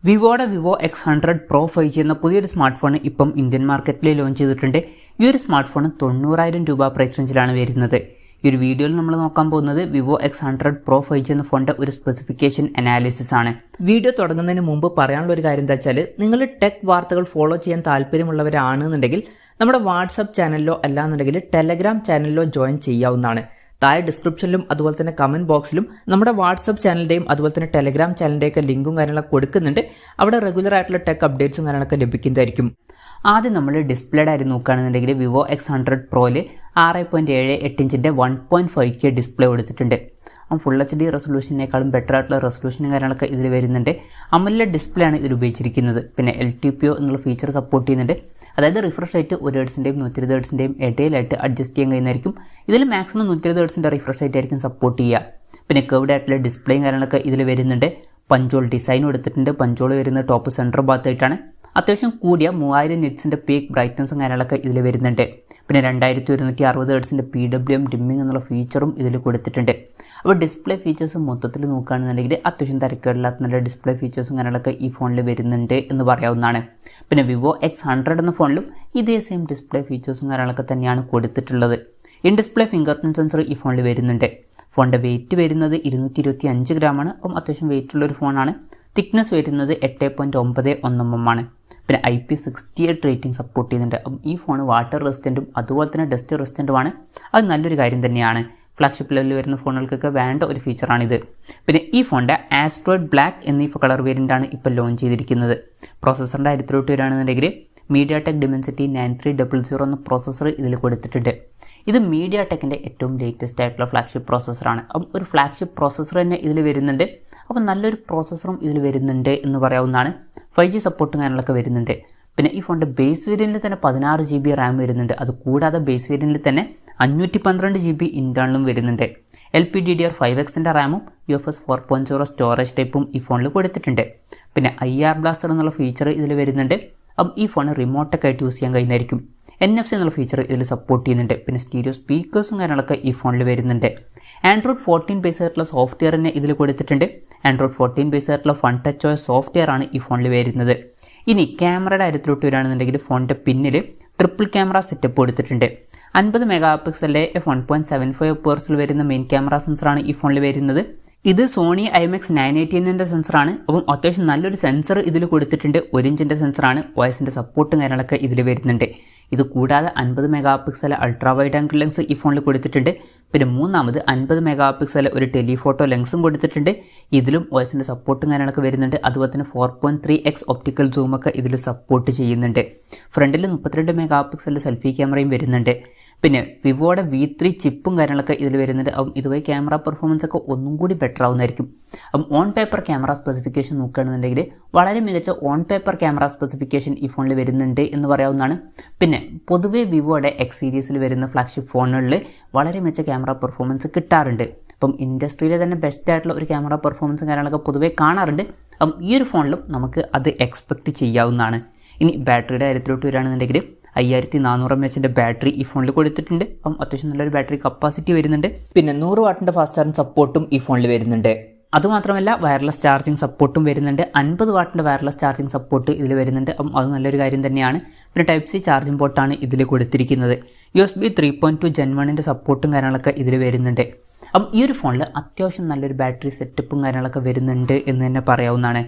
വിവോയുടെ Vivo X100 Pro 5G എന്ന പുതിയൊരു smart phone ഇപ്പം ഇന്ത്യൻ മാർക്കറ്റിൽ ലോഞ്ച് ചെയ്തിട്ടുണ്ട്. ഈ ഒരു സ്മാർട്ട് ഫോൺ 90,000 രൂപ പ്രൈസ് റേഞ്ചിലാണ് വരുന്നത്. ഈ ഒരു വീഡിയോയിൽ നമ്മൾ നോക്കാൻ പോകുന്നത് വിവോ X100 Pro 5G എന്ന ഫോണിന്റെ ഒരു സ്പെസിഫിക്കേഷൻ അനാലിസിസ് ആണ്. വീഡിയോ തുടങ്ങുന്നതിന് മുമ്പ് പറയാനുള്ള ഒരു കാര്യം എന്താ വെച്ചാൽ, നിങ്ങൾ ടെക് വാർത്തകൾ ഫോളോ ചെയ്യാൻ താല്പര്യമുള്ളവരാണെന്നുണ്ടെങ്കിൽ നമ്മുടെ വാട്സ്ആപ്പ് ചാനലിലോ അല്ലാന്നുണ്ടെങ്കിൽ ടെലഗ്രാം ചാനലിലോ ജോയിൻ ചെയ്യാവുന്നതാണ്. താഴെ ഡിസ്ക്രിപ്ഷനിലും അതുപോലെ തന്നെ കമന്റ് ബോക്സിലും നമ്മുടെ വാട്സ്ആപ്പ് ചാനലിന്റെയും അതുപോലെ തന്നെ ടെലഗ്രാം ചാനലിന്റെയൊക്കെ ലിങ്കും കാര്യങ്ങളൊക്കെ കൊടുക്കുന്നുണ്ട്. അവിടെ റെഗുലർ ആയിട്ടുള്ള ടെക് അപ്ഡേറ്റ്സും കാര്യങ്ങളൊക്കെ ലഭിക്കുന്നതായിരിക്കും. ആദ്യം നമ്മൾ ഡിസ്പ്ലേയുടെ ആയിട്ട് നോക്കുകയാണെന്നുണ്ടെങ്കിൽ വിവോ X100 Proയിൽ 6.78 ഇഞ്ചിന്റെ 1.5K ഡിസ്പ്ലേ കൊടുത്തിട്ടുണ്ട്. ഫുൾ HD റെസൊല്യൂഷനേക്കാളും ബെറ്റർ ആയിട്ടുള്ള റെസൊല്യൂഷനും കാര്യങ്ങളൊക്കെ ഇതിൽ വരുന്നുണ്ട്. AMOLED ഡിസ്പ്ലേ ആണ് ഇതിൽ ഉപയോഗിച്ചിരിക്കുന്നത്. പിന്നെ LTPO എന്നുള്ള ഫീച്ചർ സപ്പോർട്ട് ചെയ്യുന്നുണ്ട്. അതായത് റിഫ്രഷ് റേറ്റ് 1 ഹെർട്സിന്റെയും 120 ഹെർട്സിന്റെയും ഇടയിലായിട്ട് അഡ്ജസ്റ്റ് ചെയ്യാൻ കഴിയുന്നതായിരിക്കും. ഇതിൽ മാക്സിമം 120 ഹെർട്സിന്റെ റിഫ്രഷ് റേറ്റ് ആയിരിക്കും സപ്പോർട്ട് ചെയ്യുക. പിന്നെ കർവ്ഡ് ആയിട്ടുള്ള ഡിസ്പ്ലേയും കാര്യങ്ങളൊക്കെ ഇതിൽ വരുന്നുണ്ട്. പഞ്ചോൾ ഡിസൈൻ കൊടുത്തിട്ടുണ്ട്. പഞ്ചോൾ വരുന്ന ടോപ്പ് സെൻറ്റർ ഭാഗത്തായിട്ടാണ്. അത്യാവശ്യം കൂടിയ 3000 നിറ്റ്സിന്റെ പീക്ക് ബ്രൈറ്റ്നസും കാര്യങ്ങളൊക്കെ ഇതിൽ വരുന്നുണ്ട്. പിന്നെ 2160 ഹെർട്സിന്റെ PWM ഡിമ്മിംഗ് എന്നുള്ള ഫീച്ചറും ഇതിൽ കൊടുത്തിട്ടുണ്ട്. അപ്പോൾ ഡിസ്പ്ലേ ഫീച്ചേഴ്സ് മൊത്തത്തിൽ നോക്കുകയാണെന്നുണ്ടെങ്കിൽ അത്യാവശ്യം തിരക്കേടില്ലാത്ത നല്ല ഡിസ്പ്ലേ ഫീച്ചേഴ്സും കാര്യങ്ങളൊക്കെ ഈ ഫോണിൽ വരുന്നുണ്ട് എന്ന് പറയാവുന്നതാണ്. പിന്നെ വിവോ X100 എന്ന ഫോണിലും ഇതേ സെയിം ഡിസ്പ്ലേ ഫീച്ചേഴ്സും കാര്യങ്ങളൊക്കെ തന്നെയാണ് കൊടുത്തിട്ടുള്ളത്. In display finger print sensor ഈ ഫോണിൽ വരുന്നുണ്ട്. ഫോണിന്റെ വെയിറ്റ് വരുന്നത് 225 ഗ്രാമാണ്. അപ്പം അത്യാവശ്യം വെയിറ്റ് ഉള്ള ഒരു ഫോണാണ്. തിക്നെസ് വരുന്നത് 8.91 mm ആണ്. പിന്നെ IP68 റേറ്റിംഗ് സപ്പോർട്ട് ചെയ്യുന്നുണ്ട്. അപ്പം ഈ ഫോൺ വാട്ടർ റെസിസ്റ്റൻറ്റും അതുപോലെ തന്നെ ഡസ്റ്റ് റെസിസ്റ്റൻറ്റുമാണ്. അത് നല്ലൊരു കാര്യം തന്നെയാണ്. ഫ്ലാഗ്ഷിപ്പ് ലെവലിൽ വരുന്ന ഫോണുകൾക്കൊക്കെ വേണ്ട ഒരു ഫീച്ചറാണിത്. പിന്നെ ഈ ഫോണിൻ്റെ ആസ്ട്രോയിഡ് ബ്ലാക്ക് എന്നീ കളർ വേരിയൻ്റാണ് ഇപ്പോൾ ലോഞ്ച് ചെയ്തിരിക്കുന്നത്. പ്രോസസ്സറിൻ്റെ കാര്യത്തിലോട്ട് വരികയാണെന്നുണ്ടെങ്കിൽ MediaTek Dimensity 9300 എന്ന പ്രോസസ്സർ ഇതിൽ കൊടുത്തിട്ടുണ്ട്. ഇത് MediaTekന്റെ ഏറ്റവും ലേറ്റസ്റ്റ് ആയിട്ടുള്ള ഫ്ലാഗ്ഷിപ്പ് പ്രോസസ്സറാണ്. അപ്പം ഒരു ഫ്ലാഗ്ഷിപ്പ് പ്രോസസ്സർ തന്നെ ഇതിൽ വരുന്നുണ്ട്. അപ്പം നല്ലൊരു പ്രോസസ്സറും ഇതിൽ വരുന്നുണ്ട് എന്ന് പറയാവുന്നതാണ്. 5G സപ്പോർട്ടും കാര്യങ്ങളൊക്കെ വരുന്നുണ്ട്. പിന്നെ ഈ ഫോണിൻ്റെ ബേസ് വേരിയൻറ്റിൽ തന്നെ 16 GB റാം വരുന്നുണ്ട്. അത് കൂടാതെ ബേസ് വേരിയൻറ്റിൽ തന്നെ 512 GB ഇന്റേണലും വരുന്നുണ്ട്. LPDDR5Xന്റെ റാമും UFS 4.0 സ്റ്റോറേജ് ടൈപ്പും ഈ ഫോണിൽ കൊടുത്തിട്ടുണ്ട്. പിന്നെ IR ബ്ലാസ്റ്റർ എന്നുള്ള ഫീച്ചർ ഇതിൽ വരുന്നുണ്ട്. അപ്പം ഈ ഫോൺ റിമോട്ടൊക്കെ ആയിട്ട് യൂസ് ചെയ്യാൻ കഴിയുന്നതായിരിക്കും. NFC എന്നുള്ള ഫീച്ചർ ഇതിൽ സപ്പോർട്ട് ചെയ്യുന്നുണ്ട്. പിന്നെ സ്റ്റീരിയോ സ്പീക്കേഴ്സും കാര്യങ്ങളൊക്കെ ഈ ഫോണിൽ വരുന്നുണ്ട്. ആൻഡ്രോയിഡ് 14 ബേസ് ആയിട്ടുള്ള സോഫ്റ്റ്വെയർ തന്നെ ഇതിൽ കൊടുത്തിട്ടുണ്ട്. ആൻഡ്രോയിഡ് 14 ബേസ് ആയിട്ടുള്ള ഫൺ ടച്ച് OS സോഫ്റ്റ്വെയർ ആണ് ഈ ഫോണിൽ വരുന്നത്. ഇനി ക്യാമറയുടെ കാര്യത്തിലോട്ട് വരികയാണെന്നുണ്ടെങ്കിൽ ഫോണിൻ്റെ പിന്നിൽ ട്രിപ്പിൾ ക്യാമറ സെറ്റപ്പ് കൊടുത്തിട്ടുണ്ട്. 50 മെഗാ പിക്സലിലെ f1.75 പേഴ്സിൽ വരുന്ന മെയിൻ ക്യാമറ സെൻസറാണ് ഈ ഫോണിൽ വരുന്നത്. ഇത് സോണി IMX 980ന്റെ സെൻസറാണ്. അപ്പം അത്യാവശ്യം നല്ലൊരു സെൻസർ ഇതിൽ കൊടുത്തിട്ടുണ്ട്. 1 ഇഞ്ചിന്റെ സെൻസറാണ്. OSന്റെ സപ്പോർട്ടും കാര്യങ്ങളൊക്കെ ഇതിൽ വരുന്നുണ്ട്. ഇത് കൂടാതെ 50 mega pixel ultra wide angle lens ഈ ഫോണിൽ കൊടുത്തിട്ടുണ്ട്. പിന്നെ മൂന്നാമത് 50 മെഗാ പിക്സൽ ഒരു ടെലിഫോട്ടോ ലെൻസും കൊടുത്തിട്ടുണ്ട്. ഇതിലും OSന്റെ സപ്പോർട്ടും കാര്യങ്ങളൊക്കെ വരുന്നുണ്ട്. അതുപോലെ തന്നെ 4.3x ഒപ്റ്റിക്കൽ സൂമൊക്കെ ഇതിൽ സപ്പോർട്ട് ചെയ്യുന്നുണ്ട്. ഫ്രണ്ടിൽ 32 മെഗാ പിക്സൽ സെൽഫി ക്യാമറയും വരുന്നുണ്ട്. പിന്നെ വിവോയുടെ V3 ചിപ്പും കാര്യങ്ങളൊക്കെ ഇതിൽ വരുന്നുണ്ട്. അപ്പം ഇതുവഴി ക്യാമറ പെർഫോമൻസ് ഒക്കെ ഒന്നും കൂടി ബെറ്റർ ആവുന്നതായിരിക്കും. അപ്പം ഓൺ പേപ്പർ ക്യാമറ സ്പെസിഫിക്കേഷൻ നോക്കുകയാണെന്നുണ്ടെങ്കിൽ വളരെ മികച്ച ഓൺ പേപ്പർ ക്യാമറ സ്പെസിഫിക്കേഷൻ ഈ ഫോണിൽ വരുന്നുണ്ട് എന്ന് പറയാവുന്നതാണ്. പിന്നെ പൊതുവേ വിവോയുടെ X സീരീസിൽ വരുന്ന ഫ്ലാഗ്ഷിപ്പ് ഫോണുകളിൽ വളരെ മികച്ച ക്യാമറ പെർഫോമൻസ് കിട്ടാറുണ്ട്. അപ്പം ഇൻഡസ്ട്രിയിലെ തന്നെ ബെസ്റ്റ് ആയിട്ടുള്ള ഒരു ക്യാമറ പെർഫോമൻസും കാര്യങ്ങളൊക്കെ പൊതുവേ കാണാറുണ്ട്. അപ്പം ഈ ഒരു ഫോണിലും നമുക്ക് അത് എക്സ്പെക്റ്റ് ചെയ്യാവുന്നതാണ്. ഇനി ബാറ്ററിയുടെ കാര്യത്തിലോട്ട് വരികയാണെന്നുണ്ടെങ്കിൽ 5400 mAh ബാറ്ററി ഈ ഫോണിൽ കൊടുത്തിട്ടുണ്ട്. അപ്പം അത്യാവശ്യം നല്ലൊരു ബാറ്ററി കപ്പാസിറ്റി വരുന്നുണ്ട്. പിന്നെ 100 വാട്ടിന്റെ ഫാസ്റ്റ് ചാർജിങ് സപ്പോർട്ടും ഈ ഫോണിൽ വരുന്നുണ്ട്. അതുമാത്രമല്ല വയർലെസ് ചാർജിങ് സപ്പോർട്ടും വരുന്നുണ്ട്. 50 വാട്ടിന്റെ വയർലെസ് ചാർജിങ് സപ്പോർട്ട് ഇതിൽ വരുന്നുണ്ട്. അപ്പം അത് നല്ലൊരു കാര്യം തന്നെയാണ്. പിന്നെ Type-C ചാർജിങ് പോർട്ടാണ് ഇതിൽ കൊടുത്തിരിക്കുന്നത്. USB 3.2 Gen 1ന്റെ സപ്പോർട്ടും കാര്യങ്ങളൊക്കെ ഇതിൽ വരുന്നുണ്ട്. അപ്പം ഈ ഒരു ഫോണിൽ അത്യാവശ്യം നല്ലൊരു ബാറ്ററി സെറ്റപ്പും കാര്യങ്ങളൊക്കെ വരുന്നുണ്ട് എന്ന് തന്നെ പറയാവുന്നതാണ്.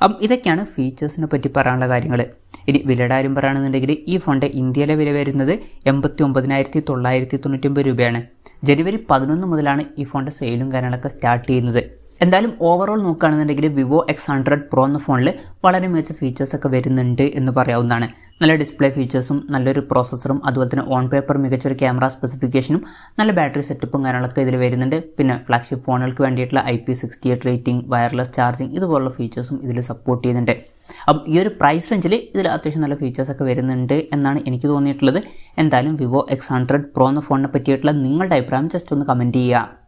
അപ്പം ഇതൊക്കെയാണ് ഫീച്ചേഴ്സിനെ പറ്റി പറയാനുള്ള കാര്യങ്ങൾ. ഇനി വിലയുടെ കാര്യം പറയുകയാണെന്നുണ്ടെങ്കിൽ ഈ ഫോണിൻ്റെ ഇന്ത്യയിലെ വില വരുന്നത് 89,999 രൂപയാണ്. ജനുവരി 11 മുതലാണ് ഈ ഫോണിൻ്റെ സെയിലും കാര്യങ്ങളൊക്കെ സ്റ്റാർട്ട് ചെയ്യുന്നത്. എന്തായാലും ഓവറോൾ നോക്കുകയാണെന്നുണ്ടെങ്കിൽ വിവോ X100 Pro എന്ന ഫോണിൽ വളരെ മികച്ച ഫീച്ചേഴ്സൊക്കെ വരുന്നുണ്ട് എന്ന് പറയാവുന്നതാണ്. നല്ല ഡിസ്പ്ലേ ഫീച്ചേഴ്സും നല്ലൊരു പ്രോസസ്സറും അതുപോലെ തന്നെ ഓൺ പേപ്പർ മികച്ചൊരു ക്യാമറ സ്പെസിഫിക്കേഷനും നല്ല ബാറ്ററി സെറ്റപ്പും കാര്യങ്ങളൊക്കെ ഇതിൽ വരുന്നുണ്ട്. പിന്നെ ഫ്ലാഗ്ഷിപ്പ് ഫോണുകൾക്ക് വേണ്ടിയിട്ടുള്ള IP68 റേറ്റിംഗ്, വയർലെസ് ചാർജിങ് ഇതുപോലുള്ള ഫീച്ചേഴ്സും ഇതിൽ സപ്പോർട്ട് ചെയ്യുന്നുണ്ട്. അപ്പം ഈ ഒരു പ്രൈസ് റേഞ്ചിൽ ഇതിൽ അത്യാവശ്യം നല്ല ഫീച്ചേഴ്സൊക്കെ വരുന്നുണ്ട് എന്നാണ് എനിക്ക് തോന്നിയിട്ടുള്ളത്. എന്തായാലും വിവോ X100 Pro എന്ന ഫോണിനെ പറ്റിയിട്ടുള്ള നിങ്ങളുടെ അഭിപ്രായം ജസ്റ്റ് ഒന്ന് കമൻറ്റ് ചെയ്യുക.